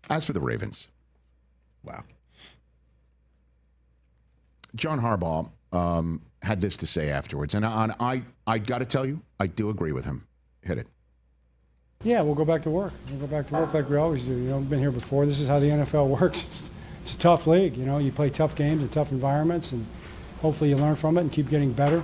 As for the Ravens. Wow. John Harbaugh had this to say afterwards, and I got to tell you, I do agree with him. Hit it. Yeah, we'll go back to work. We'll go back to work like we always do. You know, we've been here before. This is how the NFL works. It's a tough league. You know, you play tough games in tough environments, and hopefully you learn from it and keep getting better.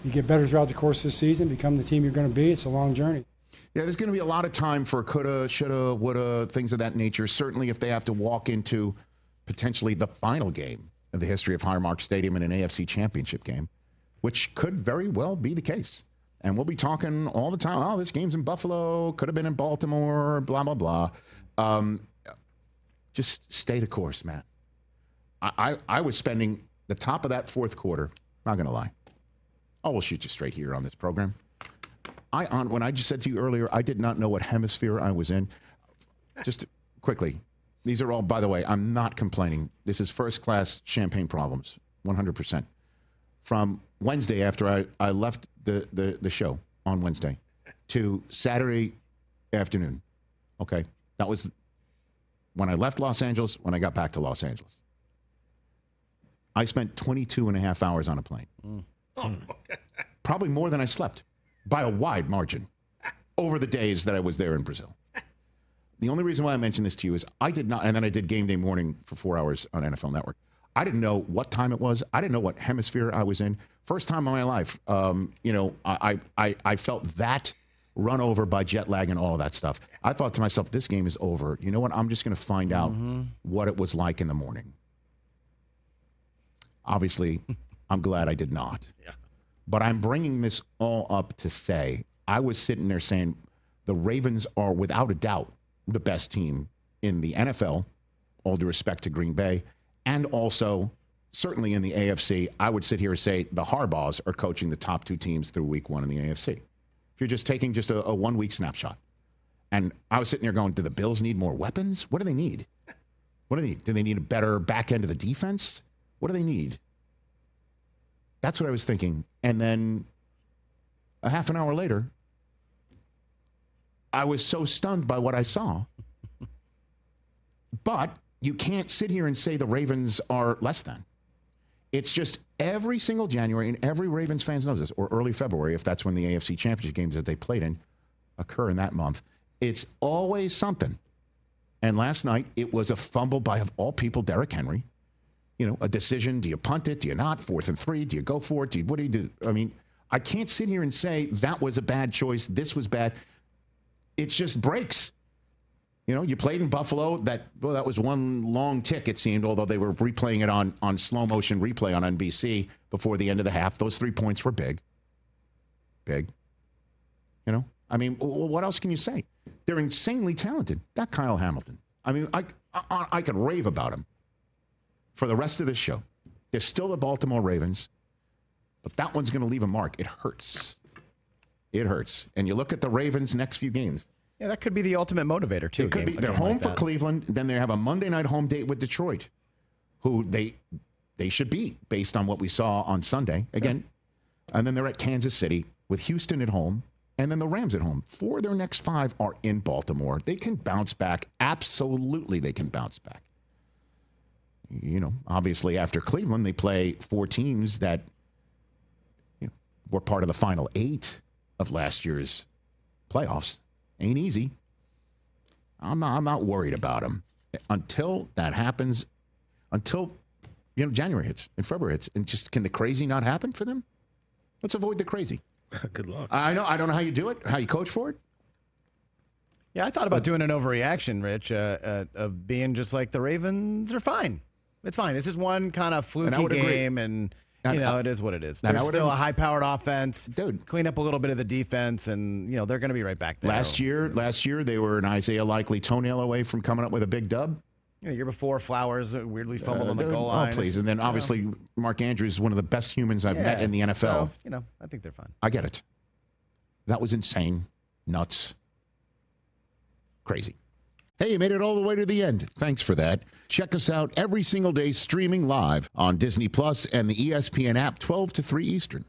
You get better throughout the course of the season, become the team you're going to be. It's a long journey. Yeah, there's going to be a lot of time for coulda, shoulda, woulda, things of that nature. Certainly if they have to walk into potentially the final game of the history of Highmark Stadium in an AFC championship game, which could very well be the case. And we'll be talking all the time, oh, this game's in Buffalo, could have been in Baltimore, blah, blah, blah. Just stay the course, Matt. I was spending the top of that fourth quarter, not going to lie. I will shoot you straight here on this program. When I just said to you earlier, I did not know what hemisphere I was in. Just quickly, these are all, by the way, I'm not complaining. This is first-class champagne problems, 100%. From Wednesday after I left the show on Wednesday to Saturday afternoon, okay? That was when I left Los Angeles, when I got back to Los Angeles. I spent 22 and a half hours on a plane. Probably more than I slept by a wide margin over the days that I was there in Brazil. The only reason why I mentioned this to you is I did not, and then I did game day morning for 4 hours on NFL Network. I didn't know what time it was. I didn't know what hemisphere I was in. First time in my life, I felt that run over by jet lag and all of that stuff. I thought to myself, this game is over. You know what? I'm just going to find out what it was like in the morning. Obviously, I'm glad I did not. Yeah. But I'm bringing this all up to say, I was sitting there saying the Ravens are without a doubt the best team in the NFL, all due respect to Green Bay, and also certainly in the AFC. I would sit here and say the Harbaughs are coaching the top two teams through week one in the AFC. If you're just taking just a 1 week snapshot. And I was sitting there going, do the Bills need more weapons? What do they need? What do they need? Do they need a better back end of the defense? What do they need? That's what I was thinking. And then a half an hour later, I was so stunned by what I saw. But you can't sit here and say the Ravens are less than. It's just every single January, and every Ravens fan knows this, or early February, if that's when the AFC Championship games that they played in occur in that month. It's always something. And last night, it was a fumble by, of all people, Derrick Henry. You know, a decision. Do you punt it? Do you not? 4th and 3? Do you go for it? What do you do? I mean, I can't sit here and say that was a bad choice. This was bad. It's just breaks. You know, you played in Buffalo. That was one long tick, it seemed, although they were replaying it on slow motion replay on NBC before the end of the half. Those 3 points were big. Big. You know, I mean, what else can you say? They're insanely talented. That Kyle Hamilton. I mean, I could rave about him for the rest of this show. They're still the Baltimore Ravens, but that one's going to leave a mark. It hurts. It hurts. And you look at the Ravens' next few games. Yeah, that could be the ultimate motivator, too. It could be. They're home for Cleveland. Then they have a Monday night home date with Detroit, who they should beat based on what we saw on Sunday. Again, and then they're at Kansas City with Houston at home, and then the Rams at home. 4 of their next 5 are in Baltimore. They can bounce back. Absolutely, they can bounce back. You know, obviously after Cleveland, they play 4 teams that were part of the final 8 of last year's playoffs. Ain't easy. I'm not worried about them until that happens. Until January hits and February hits, and just can the crazy not happen for them? Let's avoid the crazy. Good luck. I don't know how you do it, how you coach for it. Yeah, I thought about doing an overreaction, Rich, of being just like the Ravens are fine. It's fine. It's just one kind of fluky game, and it is what it is. There's still a high-powered offense. Dude, clean up a little bit of the defense, and they're going to be right back there. Last year, they were an Isaiah Likely toenail away from coming up with a big dub. Yeah, the year before, Flowers weirdly fumbled on the goal line. Oh, please. And then obviously, Mark Andrews is one of the best humans I've met in the NFL. So, I think they're fine. I get it. That was insane. Nuts. Crazy. Hey, you made it all the way to the end. Thanks for that. Check us out every single day streaming live on Disney Plus and the ESPN app 12 to 3 Eastern.